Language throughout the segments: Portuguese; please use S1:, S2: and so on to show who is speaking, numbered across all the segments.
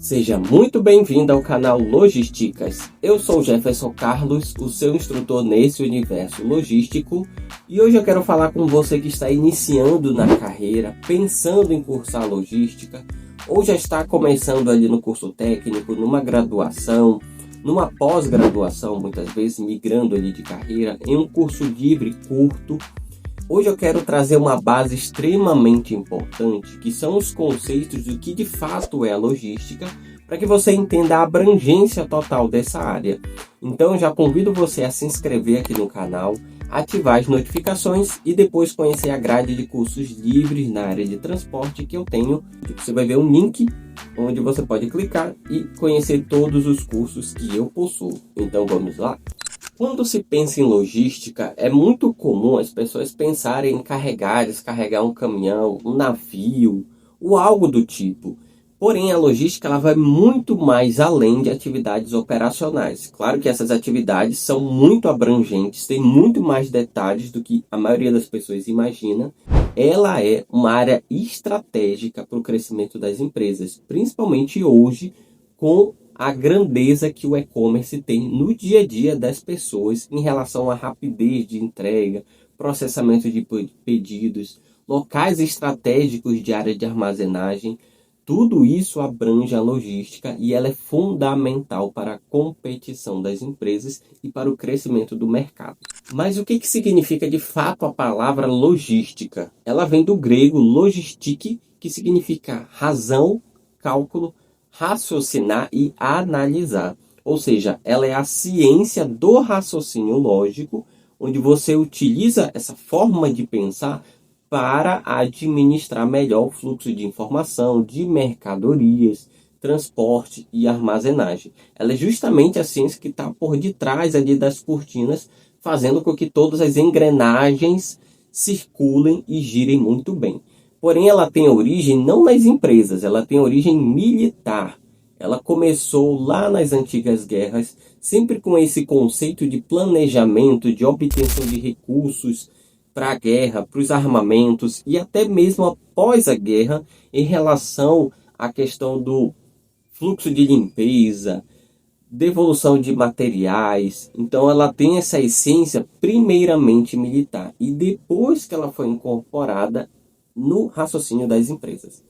S1: Seja muito bem-vindo ao canal Logisticas. Eu sou Jefferson Carlos, o seu instrutor nesse universo logístico, e hoje eu quero falar com você que está iniciando na carreira, pensando em cursar logística, ou já está começando ali no curso técnico, numa graduação, numa pós-graduação, muitas vezes migrando ali de carreira, em um curso livre curto. Hoje eu quero trazer uma base extremamente importante, que são os conceitos do que de fato é a logística, para que você entenda a abrangência total dessa área. Então eu já convido você a se inscrever aqui no canal, ativar as notificações e depois conhecer a grade de cursos livres na área de transporte que eu tenho. Você vai ver um link onde você pode clicar e conhecer todos os cursos que eu possuo. Então vamos lá? Quando se pensa em logística, é muito comum as pessoas pensarem em descarregar um caminhão, um navio, ou algo do tipo. Porém, a logística ela vai muito mais além de atividades operacionais. Claro que essas atividades são muito abrangentes, têm muito mais detalhes do que a maioria das pessoas imagina. Ela é uma área estratégica para o crescimento das empresas, principalmente hoje, com a grandeza que o e-commerce tem no dia a dia das pessoas em relação à rapidez de entrega, processamento de pedidos, locais estratégicos de área de armazenagem. Tudo isso abrange a logística e ela é fundamental para a competição das empresas e para o crescimento do mercado. Mas o que significa de fato a palavra logística? Ela vem do grego logistique, que significa razão, cálculo, raciocinar e analisar. Ou seja, ela é a ciência do raciocínio lógico, onde você utiliza essa forma de pensar para administrar melhor o fluxo de informação, de mercadorias, transporte e armazenagem. Ela é justamente a ciência que está por detrás ali das cortinas, fazendo com que todas as engrenagens circulem e girem muito bem. Porém, ela tem origem não nas empresas, ela tem origem militar. Ela começou lá nas antigas guerras, sempre com esse conceito de planejamento, de obtenção de recursos para a guerra, para os armamentos e até mesmo após a guerra em relação à questão do fluxo de limpeza, devolução de materiais. Então ela tem essa essência primeiramente militar e depois que ela foi incorporada no raciocínio das empresas.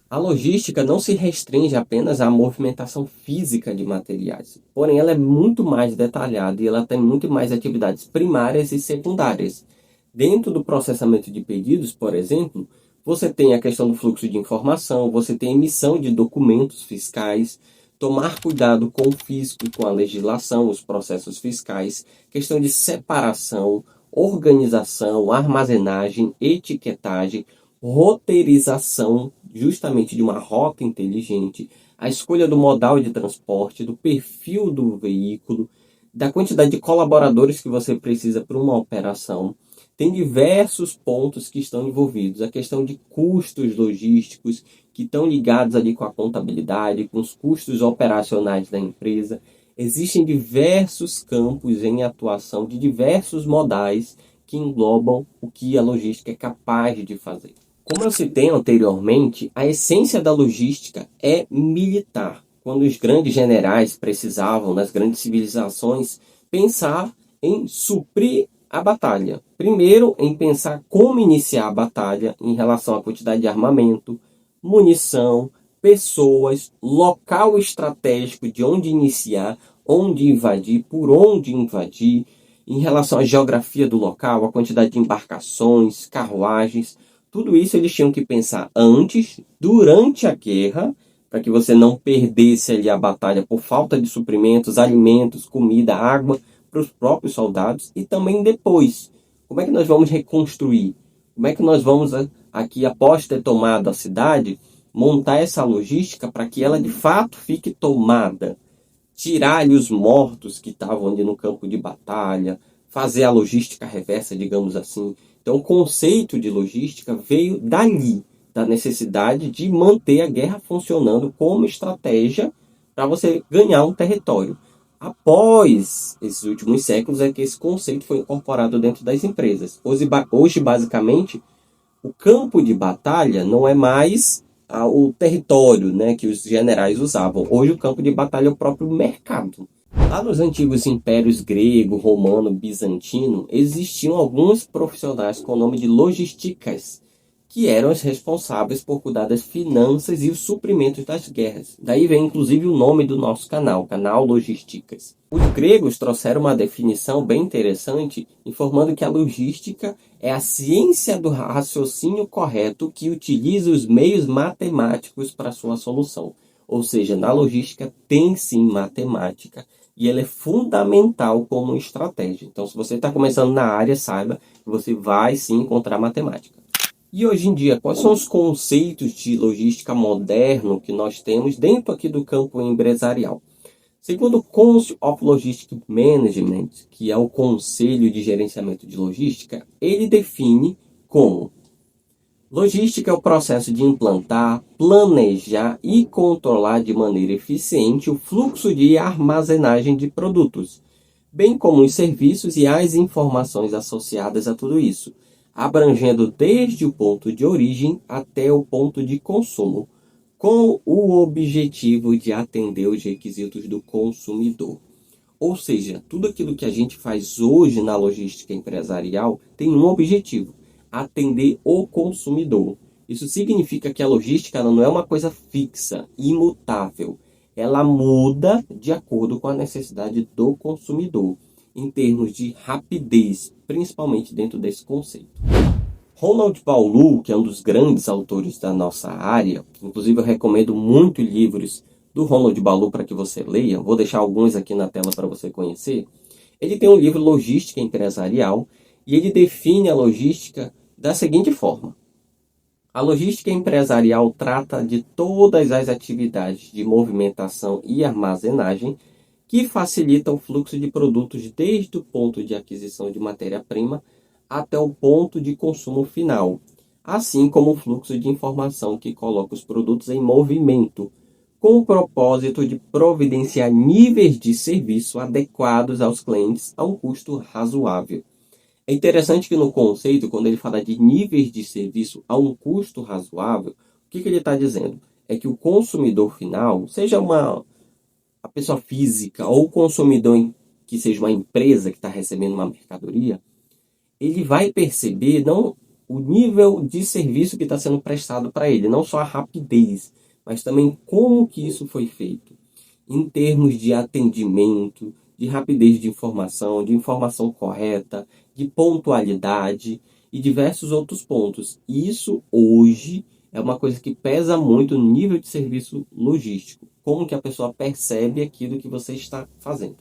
S1: A logística não se restringe apenas à movimentação física de materiais, porém ela é muito mais detalhada e ela tem muito mais atividades primárias e secundárias. Dentro do processamento de pedidos, por exemplo, você tem a questão do fluxo de informação, você tem a emissão de documentos fiscais, tomar cuidado com o fisco e com a legislação, os processos fiscais, questão de separação, organização, armazenagem, etiquetagem, roteirização justamente de uma rota inteligente, a escolha do modal de transporte, do perfil do veículo, da quantidade de colaboradores que você precisa para uma operação. Tem diversos pontos que estão envolvidos. A questão de custos logísticos que estão ligados ali com a contabilidade, com os custos operacionais da empresa. Existem diversos campos em atuação de diversos modais que englobam o que a logística é capaz de fazer. Como eu citei anteriormente, a essência da logística é militar. Quando os grandes generais precisavam, nas grandes civilizações, pensar em suprir a batalha. Primeiro, em pensar como iniciar a batalha em relação à quantidade de armamento, munição, pessoas, local estratégico de onde iniciar, onde invadir, por onde invadir, em relação à geografia do local, a quantidade de embarcações, carruagens. Tudo isso eles tinham que pensar antes, durante a guerra, para que você não perdesse ali a batalha por falta de suprimentos, alimentos, comida, água para os próprios soldados e também depois. Como é que nós vamos reconstruir? Como é que nós vamos aqui, após ter tomado a cidade, montar essa logística para que ela de fato fique tomada? Tirar ali os mortos que estavam ali no campo de batalha, fazer a logística reversa, digamos assim. Então o conceito de logística veio dali, da necessidade de manter a guerra funcionando como estratégia para você ganhar um território. Após esses últimos séculos é que esse conceito foi incorporado dentro das empresas. Hoje basicamente, o campo de batalha não é mais o território, né, que os generais usavam. Hoje o campo de batalha é o próprio mercado. Lá nos antigos impérios grego, romano, bizantino, existiam alguns profissionais com o nome de logisticas, que eram os responsáveis por cuidar das finanças e os suprimentos das guerras. Daí vem inclusive o nome do nosso canal, Canal Logisticas. Os gregos trouxeram uma definição bem interessante, informando que a logística é a ciência do raciocínio correto que utiliza os meios matemáticos para sua solução. Ou seja, na logística tem sim matemática e ela é fundamental como estratégia. Então, se você está começando na área, saiba que você vai sim encontrar matemática. E hoje em dia, quais são os conceitos de logística moderno que nós temos dentro aqui do campo empresarial? Segundo o Council of Logistic Management, que é o Conselho de Gerenciamento de Logística, ele define como: logística é o processo de implantar, planejar e controlar de maneira eficiente o fluxo de armazenagem de produtos, bem como os serviços e as informações associadas a tudo isso, abrangendo desde o ponto de origem até o ponto de consumo, com o objetivo de atender os requisitos do consumidor. Ou seja, tudo aquilo que a gente faz hoje na logística empresarial tem um objetivo: atender o consumidor. Isso significa que a logística não é uma coisa fixa, imutável. Ela muda de acordo com a necessidade do consumidor, em termos de rapidez, principalmente dentro desse conceito. Ronald Paulo, que é um dos grandes autores da nossa área, inclusive eu recomendo muito livros do Ronald Paulo para que você leia, vou deixar alguns aqui na tela para você conhecer. Ele tem um livro Logística Empresarial e ele define a logística da seguinte forma: a logística empresarial trata de todas as atividades de movimentação e armazenagem que facilitam o fluxo de produtos desde o ponto de aquisição de matéria-prima até o ponto de consumo final, assim como o fluxo de informação que coloca os produtos em movimento, com o propósito de providenciar níveis de serviço adequados aos clientes a um custo razoável. É interessante que no conceito, quando ele fala de níveis de serviço a um custo razoável, o que ele está dizendo? É que o consumidor final, seja a pessoa física ou o consumidor que seja uma empresa que está recebendo uma mercadoria, ele vai perceber não o nível de serviço que está sendo prestado para ele, não só a rapidez, mas também como que isso foi feito, em termos de atendimento, de rapidez de informação correta, de pontualidade e diversos outros pontos. E isso hoje é uma coisa que pesa muito no nível de serviço logístico, como que a pessoa percebe aquilo que você está fazendo.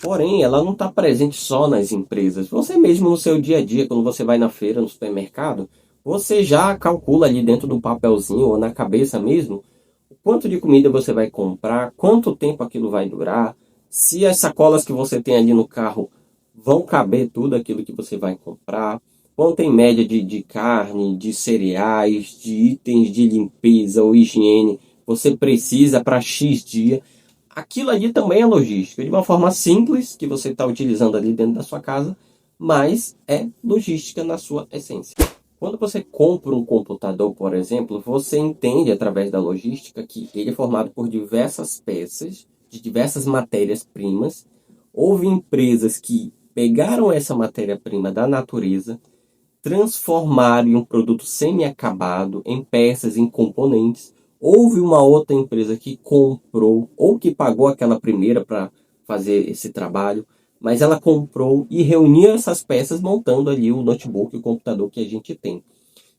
S1: Porém, ela não está presente só nas empresas. Você mesmo no seu dia a dia, quando você vai na feira, no supermercado, você já calcula ali dentro do papelzinho ou na cabeça mesmo o quanto de comida você vai comprar, quanto tempo aquilo vai durar, se as sacolas que você tem ali no carro vão caber tudo aquilo que você vai comprar, quanto em média de carne, de cereais, de itens de limpeza ou higiene você precisa para X dia. Aquilo ali também é logística, de uma forma simples, que você está utilizando ali dentro da sua casa, mas é logística na sua essência. Quando você compra um computador, por exemplo, você entende através da logística que ele é formado por diversas peças, de diversas matérias-primas. Houve empresas que pegaram essa matéria-prima da natureza, transformaram em um produto semi-acabado, em peças, em componentes. Houve uma outra empresa que comprou ou que pagou aquela primeira para fazer esse trabalho, mas ela comprou e reuniu essas peças montando ali o notebook, o computador que a gente tem.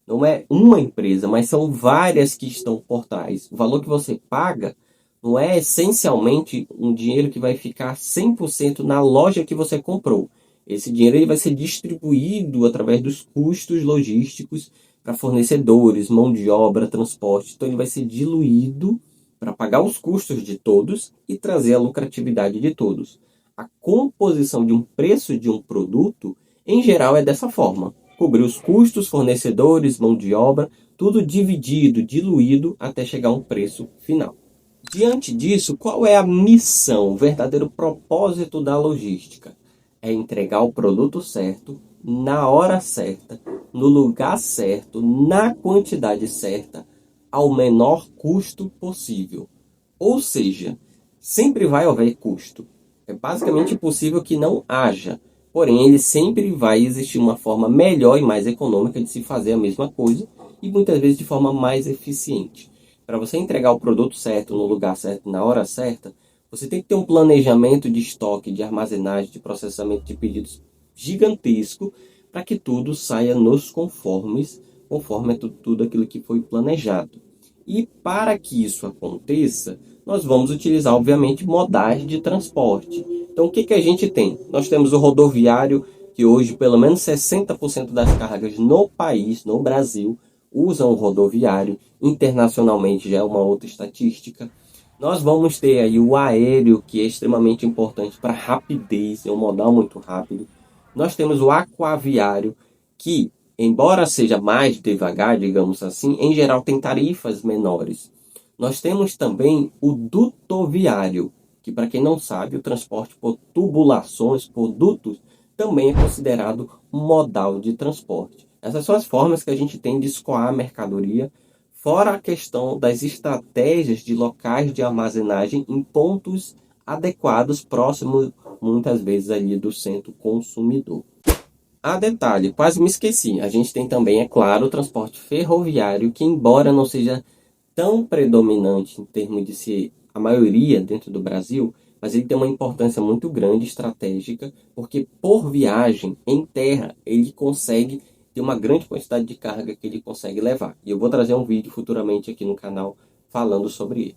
S1: Não é uma empresa, mas são várias que estão por trás. O valor que você paga não é essencialmente um dinheiro que vai ficar 100% na loja que você comprou. Esse dinheiro ele vai ser distribuído através dos custos logísticos para fornecedores, mão de obra, transporte. Então ele vai ser diluído para pagar os custos de todos e trazer a lucratividade de todos. A composição de um preço de um produto, em geral, é dessa forma. Cobrir os custos, fornecedores, mão de obra, tudo dividido, diluído, até chegar a um preço final. Diante disso, qual é a missão, o verdadeiro propósito da logística? É entregar o produto certo, na hora certa, no lugar certo, na quantidade certa, ao menor custo possível. Ou seja, sempre vai haver custo. É basicamente impossível que não haja. Porém, ele sempre vai existir uma forma melhor e mais econômica de se fazer a mesma coisa e muitas vezes de forma mais eficiente. Para você entregar o produto certo, no lugar certo, na hora certa, você tem que ter um planejamento de estoque, de armazenagem, de processamento de pedidos gigantesco para que tudo saia nos conformes, conforme tudo aquilo que foi planejado. E para que isso aconteça, nós vamos utilizar, obviamente, modais de transporte. Então, o que a gente tem? Nós temos o rodoviário, que hoje, pelo menos 60% das cargas no país, no Brasil, usam o rodoviário. Internacionalmente já é uma outra estatística. Nós vamos ter aí o aéreo, que é extremamente importante para rapidez, é um modal muito rápido. Nós temos o aquaviário, que, embora seja mais devagar, digamos assim, em geral tem tarifas menores. Nós temos também o dutoviário, que, para quem não sabe, o transporte por tubulações, por dutos, também é considerado um modal de transporte. Essas são as formas que a gente tem de escoar a mercadoria, fora a questão das estratégias de locais de armazenagem em pontos adequados, próximos, muitas vezes, ali do centro consumidor. Detalhe, quase me esqueci, a gente tem também, é claro, o transporte ferroviário, que embora não seja tão predominante em termos de ser a maioria dentro do Brasil, mas ele tem uma importância muito grande, estratégica, porque por viagem em terra ele consegue ter uma grande quantidade de carga que ele consegue levar. E eu vou trazer um vídeo futuramente aqui no canal falando sobre ele.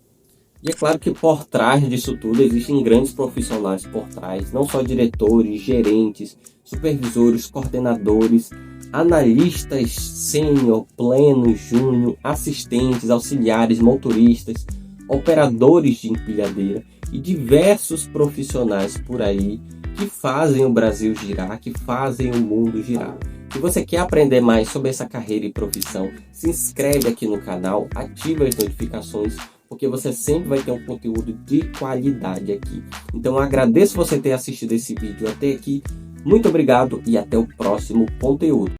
S1: E é claro que por trás disso tudo existem grandes profissionais por trás, não só diretores, gerentes, supervisores, coordenadores, analistas sênior, pleno, júnior, assistentes, auxiliares, motoristas, operadores de empilhadeira e diversos profissionais por aí que fazem o Brasil girar, que fazem o mundo girar. Se você quer aprender mais sobre essa carreira e profissão, se inscreve aqui no canal, ativa as notificações, porque você sempre vai ter um conteúdo de qualidade aqui. Então eu agradeço você ter assistido esse vídeo até aqui. Muito obrigado e até o próximo conteúdo.